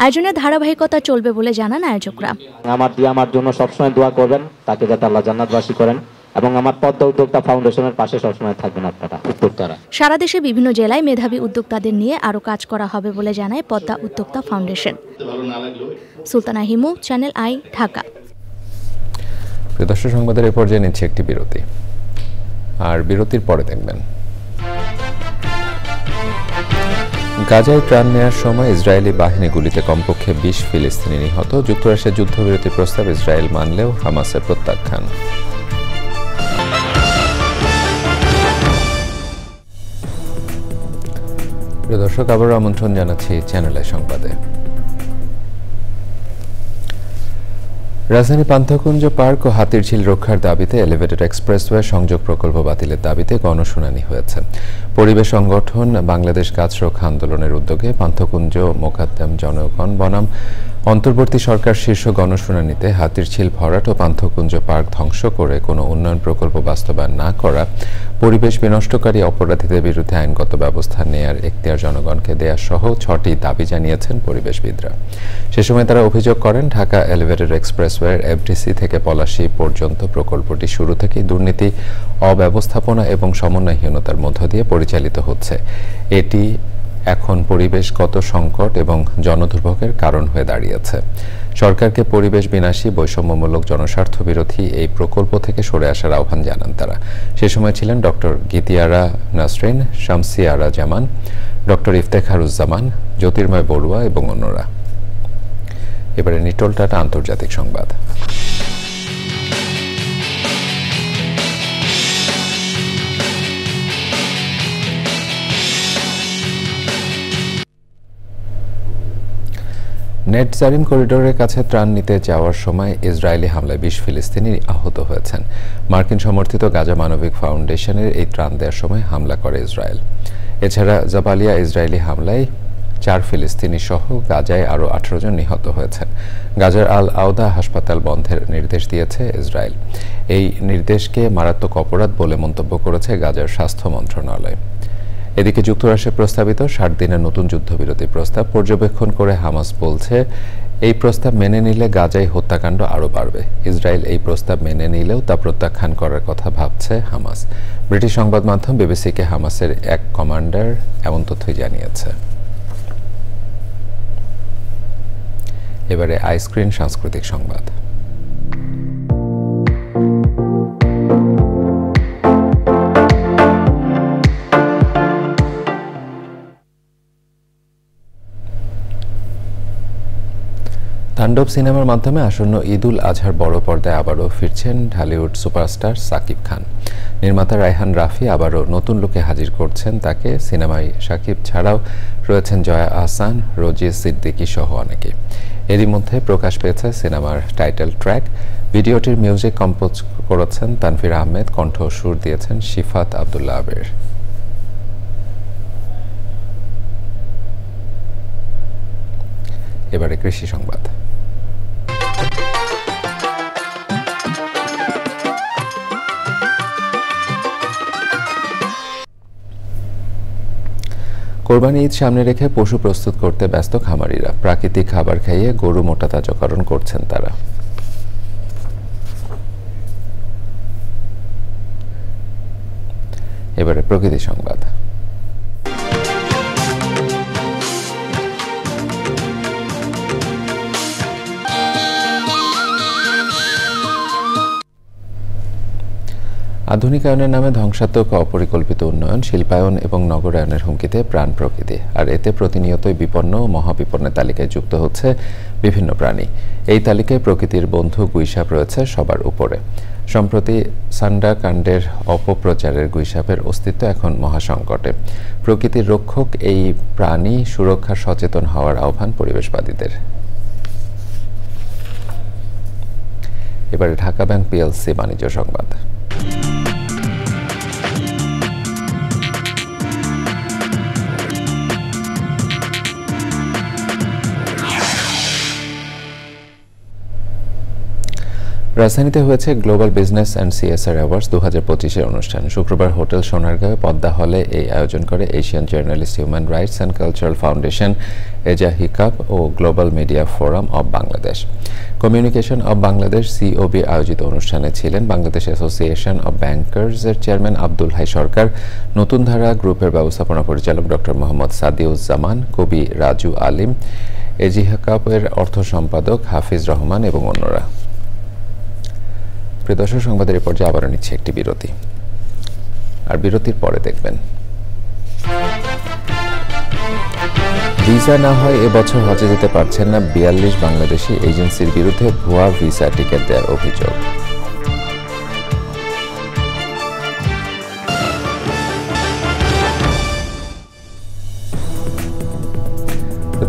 আয়োজনের ধারাবাহিকতা চলবে বলে জানান আয়োজকরা। আমার জন্য সবসময় দোয়া করবেন, তাকে যাতে আল্লাহ জান্নাতবাসী করেন, এবং আমার পদ্মা উদ্যোক্তা ফাউন্ডেশনের পাশে সবসময় থাকবেন আপনারা উদ্যোক্তারা। সারা দেশে বিভিন্ন জেলায় মেধাবী উদ্যোক্তাদের নিয়ে আরও কাজ করা হবে বলে জানায় পদ্মা উদ্যোক্তা foundation. Sultana Himu, channel I, Dhaka. প্রিয় দর্শক, সংবাদের এ পর্যায়ে নিচ্ছে একটি বিরতি, আর বিরতির পরে দেখবেন গাজায় ত্রাণ নেওয়ার সময় ইসরায়েলি বাহিনী গুলিতে কমপক্ষে 20 ফিলিস্তিনি নিহত। যুক্তরাষ্ট্রের যুদ্ধবিরতির প্রস্তাব ইসরায়েল মানলেও হামাসের প্রত্যাখ্যান। প্রিয় দর্শক, আবারও আমন্ত্রণ জানাচ্ছি চ্যানেল আই সংবাদে। রাজধানী পান্থকুঞ্জ পার্ক ও হাতিরঝিল রক্ষার দাবিতে এলিভেটেড এক্সপ্রেসওয়ে সংযোগ প্রকল্প বাতিলের দাবিতে গণশুনানি হয়েছে। পরিবেশ সংগঠন বাংলাদেশ গাছ রক্ষা আন্দোলনের উদ্যোগে পান্থকুঞ্জ মোকাদ্দম জনগণ বনাম অন্তর্বর্তী সরকার শীর্ষ গণশুনানিতে হাতিরঝিল ভরাট ও পান্থকুঞ্জ পার্ক ধ্বংস করে কোনো উন্নয়ন প্রকল্প বাস্তবায়ন না করা, পরিবেশ বিনষ্টকারী অপরাধীদের বিরুদ্ধে আইনগত ব্যবস্থা নেয়ার এখতিয়ার জনগণকে দেয়া সহ 6টি দাবি জানিয়েছেন পরিবেশবিদরা। সে সময় তারা অভিযোগ করেন, ঢাকা এলিভেটেড এক্সপ্রেসওয়ের এফডিসি থেকে পলাশী পর্যন্ত প্রকল্পটি শুরু থেকেই দুর্নীতি, অব্যবস্থাপনা এবং সমন্বয়হীনতার মধ্য দিয়ে পরিচালিত হচ্ছে। এটি এখন পরিবেশগত সংকট এবং জনদুর্ভোগের কারণ হয়ে দাঁড়িয়েছে। সরকারকে পরিবেশ বিনাশী, বৈষম্যমূলক, জনস্বার্থ বিরোধী এই প্রকল্প থেকে সরে আসার আহ্বান জানান তারা। সে সময় ছিলেন ডক্টর গীতিয়ারা নাসরিন, শামসিয়ারা জামান, ডক্টর ইফতেখারুজ্জামান, জ্যোতির্ময় বড়ুয়া এবং অন্যরা। এবারে নিটোল টাটা আন্তর্জাতিক সংবাদ। নেটজারিম করিডোরের কাছে ত্রাণ নিতে যাওয়ার সময় ইসরায়েলি হামলায় 20 ফিলিস্তিনি আহত হয়েছেন। মার্কিন সমর্থিত গাজা মানবিক ফাউন্ডেশনের এই ত্রাণ দেওয়ার সময় হামলা করে ইসরায়েল। এছাড়া জাবালিয়া ইসরায়েলি হামলায় 4 ফিলিস্তিনি সহ গাজায় আরও 18 জন নিহত হয়েছেন। গাজার আল আওদা হাসপাতাল বন্ধের নির্দেশ দিয়েছে ইসরায়েল। এই নির্দেশকে মারাত্মক অপরাধ বলে মন্তব্য করেছে গাজার স্বাস্থ্য মন্ত্রণালয়। এদিকে যুক্তরাষ্ট্রের প্রস্তাবিত 60 দিনের নতুন যুদ্ধবিরতি প্রস্তাব পর্যবেক্ষণ করে হামাস বলছে, এই প্রস্তাব মেনে নিলে গাজায় হত্যাকাণ্ড আরও বাড়বে। ইসরায়েল এই প্রস্তাব মেনে নিলেও তা প্রত্যাখ্যান করার কথা ভাবছে হামাস। ব্রিটিশ সংবাদ মাধ্যম বিবিসিকে হামাসের এক কমান্ডার এমন তথ্যই জানিয়েছে। এবারে আইস্ক্রিন সাংস্কৃতিক সংবাদ। তাণ্ডব সিনেমার মাধ্যমে আসন্ন ঈদ উল আজহার বড় পর্দায় আবারও ফিরছেন ঢালিউড সুপারস্টার সাকিব খান। নির্মাতা রায়হান রাফি আবারও নতুন লুকে হাজির করছেন তাকে। সিনেমায় সাকিব ছাড়াও রয়েছেন জয়া আহসান, রোজি সিদ্দিকী সহ অনেকে। এরই মধ্যে প্রকাশ পেয়েছে সিনেমার টাইটেল ট্র্যাক। ভিডিওটির মিউজিক কম্পোজ করেছেন তানভীর আহমেদ, কণ্ঠ সুর দিয়েছেন শিফাত আব্দুল্লাহ আবের। এবারে কৃষি সংবাদ। কোরবানি ঈদ সামনে রেখে পশু প্রস্তুত করতে ব্যস্ত খামারিরা। প্রাকৃতিক খাবার খাইয়ে গরু মোটা তাজাকরণ করছেন তারা। এবারে প্রকৃতি সংবাদ। আধুনিকায়নের নামে ধ্বংসাত্মক অপরিকল্পিত উন্নয়ন, শিল্পায়ন এবং নগরায়নের হুমকিতে প্রাণ প্রকৃতি। আর এতে প্রতিনিয়তই বিপন্ন ও মহাবিপন্নের তালিকায় যুক্ত হচ্ছে বিভিন্ন প্রাণী। এই তালিকায় প্রকৃতির বন্ধু গুইসাপ রয়েছে সবার উপরে। সম্প্রতি সান্ডা কাণ্ডের অপপ্রচারের গুইসাপের অস্তিত্ব এখন মহাসংকটে। প্রকৃতির রক্ষক এই প্রাণী সুরক্ষা সচেতন হওয়ার আহ্বান পরিবেশবাদীদের। এবারে ঢাকা ব্যাংক পিএলসি বাণিজ্য সংবাদ। রাজধানীতে হয়েছে global business and CSR awards 2025-এর অনুষ্ঠান। শুক্রবার হোটেল সোনারগাঁও পদ্মা হলে এই আয়োজন করে Asian journalist human rights and cultural foundation, এজা হিকাপ ও global media forum of Bangladesh. Communication of Bangladesh COB আয়োজিত অনুষ্ঠানে ছিলেন বাংলাদেশ অ্যাসোসিয়েশন অব ব্যাংকার্সের চেয়ারম্যান আব্দুল হাই সরকার, নতুন ধারা গ্রুপের ব্যবস্থাপনা পরিচালক ডক্টর মোহাম্মদ সাদিউজ্জামান, কবি রাজু আলিম, এজি হিকাপের অর্থ সম্পাদক হাফিজ রহমান এবং অন্যরা। প্রিয় দর্শক, সংবাদের এই পর্যায়ে আবারও নিচ্ছে একটি বিরতি। আর বিরতির পরে দেখবেন, ভিসা না হয় এবছর হজে যেতে পারছেন না 42 বাংলাদেশি এজেন্সির বিরুদ্ধে ভুয়া ভিসা টিকিট দেওয়ার অভিযোগ।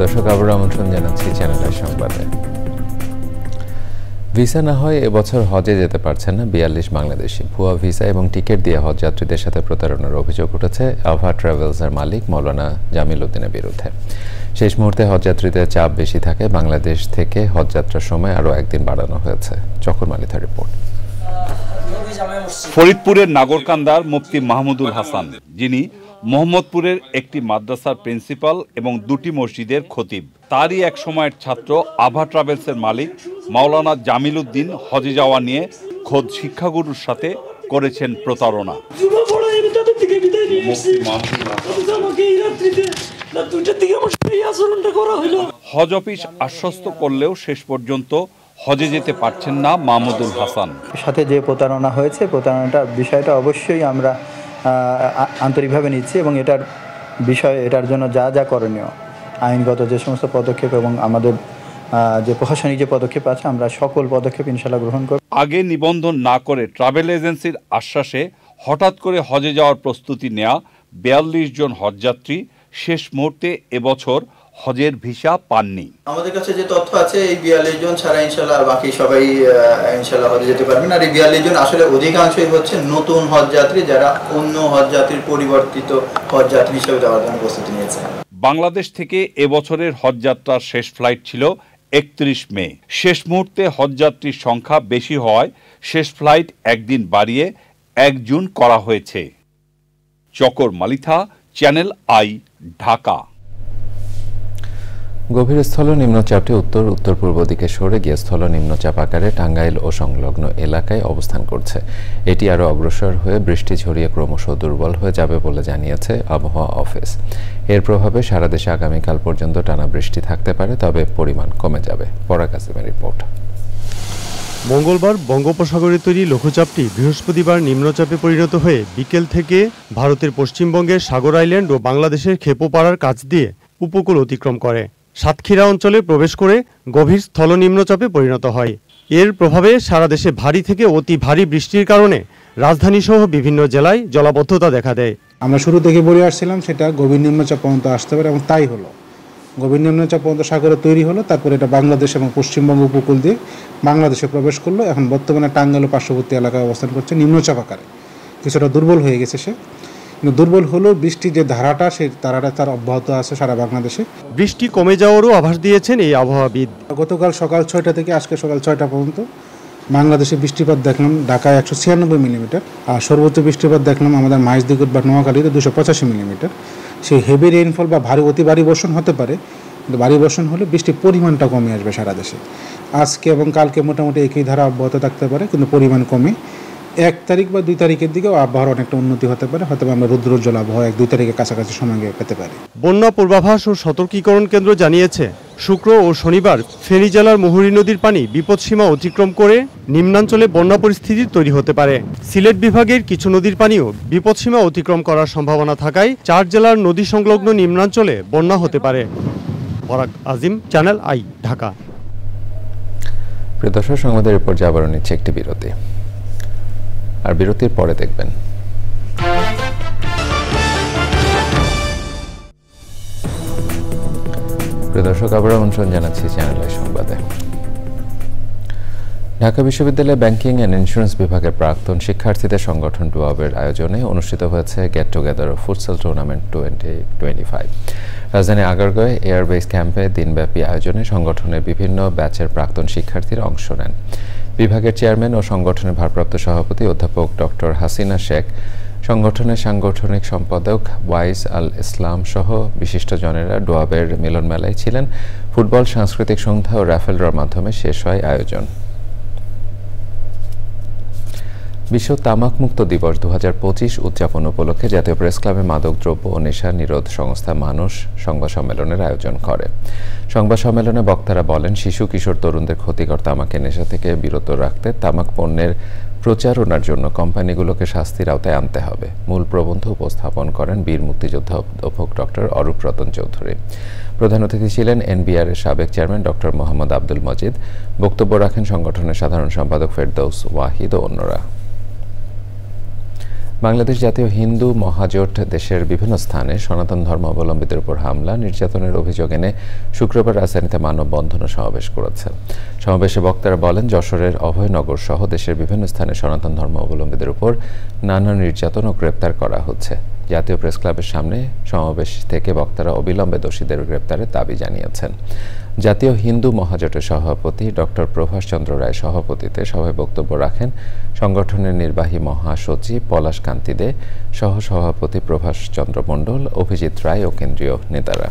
দর্শক, আবারও আমন্ত্রণ জানাচ্ছি চ্যানেলের সংবাদে। ভিসা না হয় এবছর হজে যেতে পারছেন না 42 বাংলাদেশি। ভুয়া ভিসা এবং টিকিট দিয়ে হজযাত্রীদের সাথে প্রতারণার অভিযোগ উঠেছে আভা ট্রাভেলসের মালিক মৌলানা জামিল উদ্দিনের বিরুদ্ধে। শেষ মুহূর্তে হজযাত্রীদের চাপ বেশি থাকে। বাংলাদেশ থেকে হজযাত্রার সময় আরও একদিন বাড়ানো হয়েছে। চকর মালিথার রিপোর্ট। ফরিদপুরের নাগরকান্দার মুফতি মাহমুদুল হাসান, যিনি মোহাম্মদপুরের একটি মাদ্রাসার প্রিন্সিপাল এবং 2টি মসজিদের খতিব, তারই এক সময়ের ছাত্র আভা ট্রাভেলসের মালিক মাওলানা জামিল উদ্দিন হজে যাওয়া নিয়ে খোদ শিক্ষাগুরুর সাথে করেছেন প্রতারণা। হজ অফিস আশ্বস্ত করলেও শেষ পর্যন্ত হজে যেতে পারছেন না মাহমুদুল হাসান। সাথে যে প্রতারণা হয়েছে, প্রতারণাটার বিষয়টা অবশ্যই আমরা আন্তরিকভাবে নিচ্ছি এবং এটার জন্য যা যা করণীয় আইনগত যে সমস্ত পদক্ষেপ এবং আমাদের যে প্রশাসনিক যে পদক্ষেপ আছে, আমরা সকল পদক্ষেপ ইনশাআল্লাহ গ্রহণ করব। আগে নিবন্ধন না করে ট্রাভেল এজেন্সির আশ্বাসে হঠাৎ করে হজে যাওয়ার প্রস্তুতি নেওয়া 42 জন হজযাত্রী শেষ মুহূর্তে এবছর হজের ভিসা পাননি। আমাদের কাছে যে তথ্য আছে এই 42 জন ছাড়া ইনশাআল্লাহ বাকি সবাই ইনশাআল্লাহ হজে যেতে পারবেন। আর এই 42 জন আসলে অধিকাংশই হচ্ছে নতুন হজ যাত্রী, যারা অন্য হজ যাত্রীর পরিবর্তিত হজ যাত্রী হিসেবে যাওয়ার জন্য প্রস্তুতি নিয়েছে। বাংলাদেশ থেকে এবছরের হজ যাত্রার শেষ ফ্লাইট ছিল 31 মে। শেষ মুহূর্তে হজযাত্রীর সংখ্যা বেশি হওয়ায় শেষ ফ্লাইট একদিন বাড়িয়ে 1 জুন করা হয়েছে। চকর মালিথা, চ্যানেল আই, ঢাকা। গভীর স্থল নিম্নচাপটি উত্তর পূর্ব দিকে সরে গিয়ে স্থল নিম্নচাপ আকারে টাঙ্গাইল ও সংলগ্ন এলাকায় অবস্থান করছে। এটি আরও অগ্রসর হয়ে বৃষ্টি ঝরিয়ে ক্রমশ দুর্বল হয়ে যাবে বলে জানিয়েছে আবহাওয়া অফিস। এর প্রভাবে সারা দেশে আগামীকাল পর্যন্ত টানা বৃষ্টি থাকতে পারে, তবে পরিমাণ কমে যাবে। পরাগ কাসিমের রিপোর্ট। মঙ্গলবার বঙ্গোপসাগরে তৈরি লঘুচাপটি বৃহস্পতিবার নিম্নচাপে পরিণত হয়ে বিকেল থেকে ভারতের পশ্চিমবঙ্গের সাগর আইল্যান্ড ও বাংলাদেশের খেপুপাড়ার কাছ দিয়ে উপকূল অতিক্রম করে সাতক্ষীরা অঞ্চলে প্রবেশ করে গভীর স্থল নিম্নচাপে পরিণত হয়। এর প্রভাবে সারা দেশে ভারী থেকে অতি ভারী বৃষ্টির কারণে রাজধানীসহ বিভিন্ন জেলায় জলাবদ্ধতা দেখা দেয়। আমরা শুরু থেকে বলে আসছিলাম সেটা গভীর নিম্নচাপ পর্যন্ত আসতে পারে, এবং তাই হলো। গভীর নিম্নচাপ পর্যন্ত সাগরে তৈরি হলো, তারপরে এটা বাংলাদেশ এবং পশ্চিমবঙ্গ উপকূল দিয়ে বাংলাদেশে প্রবেশ করলো। এখন বর্তমানে টাঙ্গাইল ও পার্শ্ববর্তী এলাকায় অবস্থান করছে নিম্নচাপ আকারে। কিছুটা দুর্বল হয়ে গেছে সে, কিন্তু দুর্বল হলেও বৃষ্টির যে ধারাটা, সেই ধারাটা তার অব্যাহত আছে সারা বাংলাদেশে। বৃষ্টি কমে যাওয়ারও আভাস দিয়েছেন এই আবহাওয়াবিদ। গতকাল সকাল 6টা থেকে আজকে সকাল 6টা পর্যন্ত বাংলাদেশে বৃষ্টিপাত দেখলাম ঢাকায় 196 মিলিমিটার, আর সর্বোচ্চ বৃষ্টিপাত দেখলাম আমাদের মাইজদিগত বা নোয়াখালীতে 285 মিলিমিটার। সেই হেভি রেইনফল বা অতি ভারী বর্ষণ হতে পারে, কিন্তু ভারী বর্ষণ হলে বৃষ্টির পরিমাণটা কমে আসবে সারা দেশে। আজকে এবং কালকে মোটামুটি একই ধারা অব্যাহত থাকতে পারে, কিন্তু পরিমাণ কমে 1 তারিখ বা 2 তারিখের দিকেও আবহাওয়ার অনেকটা উন্নতি হতে পারে। হয়তো আমরা রৌদ্রোজ্জ্বল আবহাওয়া 1-2 তারিখের কাছাকাছি সময় পেতে পারি। বন্যা পূর্বাভাস ও সতর্কীকরণ কেন্দ্র জানিয়েছে শুক্র ও শনিবার ফেনী জেলার মুহুরী নদীর পানি বিপদসীমা অতিক্রম করে নিম্নাঞ্চলে বন্যা পরিস্থিতি তৈরি হতে পারে। সিলেট বিভাগের কিছু নদীর পানিও বিপদসীমা অতিক্রম করার সম্ভাবনা থাকায় 4 জেলার নদী সংলগ্ন নিম্নাঞ্চলে বন্যা হতে পারে। পরাগ আজিম, চ্যানেল আই, ঢাকা। প্রিয় দর্শক, সংবাদের উপর যাবারও নিচ্ছে একটি বিরতি, আর বিরতির পরে দেখবেন প্রিয় দর্শক, আবার আমন্ত্রণ জানাচ্ছি চ্যানেল আই সংবাদে। ঢাকা বিশ্ববিদ্যালয়ের ব্যাংকিং অ্যান্ড ইন্স্যুরেন্স বিভাগের প্রাক্তন শিক্ষার্থীদের সংগঠন ডুয়াবের আয়োজনে অনুষ্ঠিত হয়েছে গেট টুগেদার ফুটসাল টুর্নামেন্ট 2025। রাজধানী আগারগাঁওয়ে এয়ারবেস ক্যাম্পে দিনব্যাপী আয়োজনে সংগঠনের বিভিন্ন ব্যাচের প্রাক্তন শিক্ষার্থীরা অংশ নেন। বিভাগের চেয়ারম্যান ও সংগঠনের ভারপ্রাপ্ত সভাপতি অধ্যাপক ডক্টর হাসিনা শেখ, সংগঠনের সাংগঠনিক সম্পাদক ওয়াইস আল ইসলাম সহ বিশিষ্টজনেরা ডুয়াবের মিলন মেলায় ছিলেন। ফুটবল, সাংস্কৃতিক সন্ধ্যা ও র্যাফেল ড্রর মাধ্যমে শেষ হয় আয়োজন। বিশ্ব তামাকমুক্ত দিবস 2025 উদযাপন উপলক্ষে জাতীয় প্রেস ক্লাবে মাদকদ্রব্য ও নেশা নিরোধ সংস্থা মানুষ সংবাদ সম্মেলনের আয়োজন করে। সংবাদ সম্মেলনে বক্তারা বলেন, শিশু কিশোর তরুণদের ক্ষতিকর তামাকের নেশা থেকে বিরত রাখতে তামাক পণ্যের প্রচারণার জন্য কোম্পানিগুলোকে শাস্তির আওতায় আনতে হবে। মূল প্রবন্ধ উপস্থাপন করেন বীর মুক্তিযোদ্ধা অধ্যাপক ডক্টর অরূপ রতন চৌধুরী। প্রধান অতিথি ছিলেন এনবিআর এর সাবেক চেয়ারম্যান ডক্টর মোহাম্মদ আব্দুল মজিদ। বক্তব্য রাখেন সংগঠনের সাধারণ সম্পাদক ফেরদৌস ওয়াহিদ ও অন্যরা। বাংলাদেশ জাতীয় হিন্দু মহাজোট দেশের বিভিন্ন স্থানে সনাতন ধর্মাবলম্বীদের উপর হামলা নির্যাতনের অভিযোগ এনে শুক্রবার রাজধানীতে মানববন্ধন ও সমাবেশ করেছে। সমাবেশে বক্তারা বলেন, যশোরের অভয়নগর সহ দেশের বিভিন্ন স্থানে সনাতন ধর্মাবলম্বীদের উপর নানা নির্যাতন ও গ্রেপ্তার করা হচ্ছে। জাতীয় প্রেস ক্লাবের সামনে সমাবেশ থেকে বক্তারা অবিলম্বে দোষীদের গ্রেপ্তারের দাবি জানিয়েছেন। জাতীয় হিন্দু মহাজোটের সভাপতি ডক্টর প্রভাষ চন্দ্র রায় সভাপতিত্বে সভায় বক্তব্য রাখেন সংগঠনের নির্বাহী মহাসচিব পলাশ কান্তি দে, সহ সভাপতি প্রভাষ চন্দ্র মণ্ডল, অভিজিৎ রায় ও কেন্দ্রীয় নেতারা।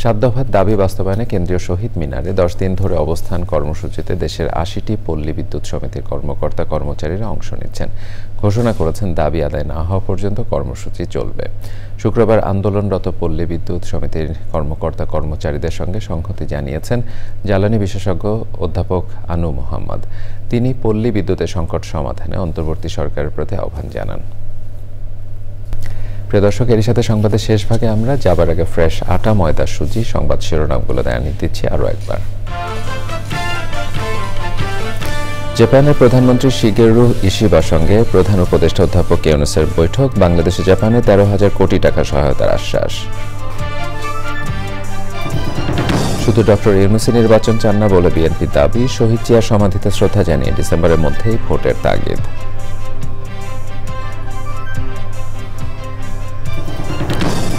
7 দফার দাবি বাস্তবায়নে কেন্দ্রীয় শহীদ মিনারে 10 দিন ধরে অবস্থান কর্মসূচিতে দেশের 80টি পল্লী বিদ্যুৎ সমিতির কর্মকর্তা কর্মচারীরা অংশ নিচ্ছেন। ঘোষণা করেছেন, দাবি আদায় না হওয়া পর্যন্ত কর্মসূচি চলবে। শুক্রবার আন্দোলনরত পল্লী বিদ্যুৎ সমিতির কর্মকর্তা কর্মচারীদের সঙ্গে সংহতি জানিয়েছেন জ্বালানি বিশেষজ্ঞ অধ্যাপক আনু মোহাম্মদ। তিনি পল্লী বিদ্যুতের সংকট সমাধানে অন্তর্বর্তী সরকারের প্রতি আহ্বান জানান। প্রিয় দর্শক, এর সাথে সংবাদের শেষ ভাগে আমরা যাবার আগে ফ্রেশ আটা, ময়দা, সুজি সংবাদ শিরোনামগুলো জানিয়ে দিচ্ছি আরও একবার। জাপানের প্রধানমন্ত্রী শিগেরু ইশিবার সঙ্গে প্রধান উপদেষ্টা অধ্যাপক ইউনুসের বৈঠক। বাংলাদেশে জাপানে 13,000 কোটি টাকা সহায়তার আশ্বাস। শুধু ডক্টর ইউনূসই নির্বাচন চান না বলে বিএনপির দাবি। শহীদ জিয়ার সমাধিতে শ্রদ্ধা জানিয়ে ডিসেম্বরের মধ্যেই ভোটের তাগিদ।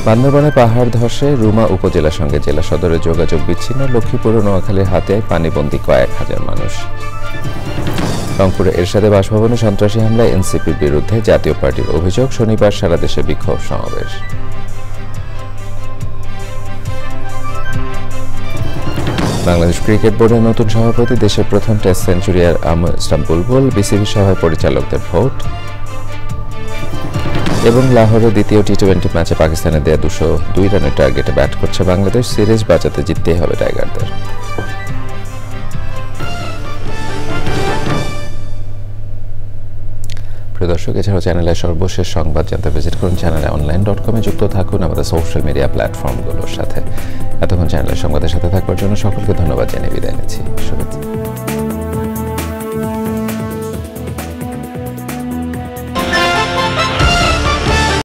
বান্দরবানে পাহাড় ধসে রুমা উপজেলার সঙ্গে জেলা সদরের যোগাযোগ বিচ্ছিন্ন। লক্ষ্মীপুর ও নোয়াখালীর হাতিয়ায় পানিবন্দী কয়েক হাজার মানুষ। রংপুরে এরশাদে বাসভবনে সন্ত্রাসী হামলায় এনসিপির বিরুদ্ধে জাতীয় পার্টির অভিযোগ। শনিবার সারা দেশে বিক্ষোভ সমাবেশ। বাংলাদেশ ক্রিকেট বোর্ডের নতুন সভাপতি। দেশের প্রথম টেস্ট সেঞ্চুরিয়ার ইসলাম বুলবুল। বিসিবি সভায় পরিচালকদের ভোট। এবং লাহোরে দ্বিতীয় টি-20 ম্যাচে পাকিস্তানে দেয়া 202 রানের টার্গেটে ব্যাট করছে বাংলাদেশ। সিরিজ বাঁচাতে জিততেই হবে টাইগারদের। প্রিয় দর্শক, এছাড়াও চ্যানেলের সর্বশেষ সংবাদ জানতে ভিজিট করুন চ্যানেলে online.com-এ যুক্ত থাকুন আমাদের সোশ্যাল মিডিয়া প্ল্যাটফর্মগুলোর সাথে। এতক্ষণ চ্যানেলের সংবাদের সাথে থাকবার জন্য সকলকে ধন্যবাদ জানিয়ে বিদায় নিচ্ছি। শুভেচ্ছা।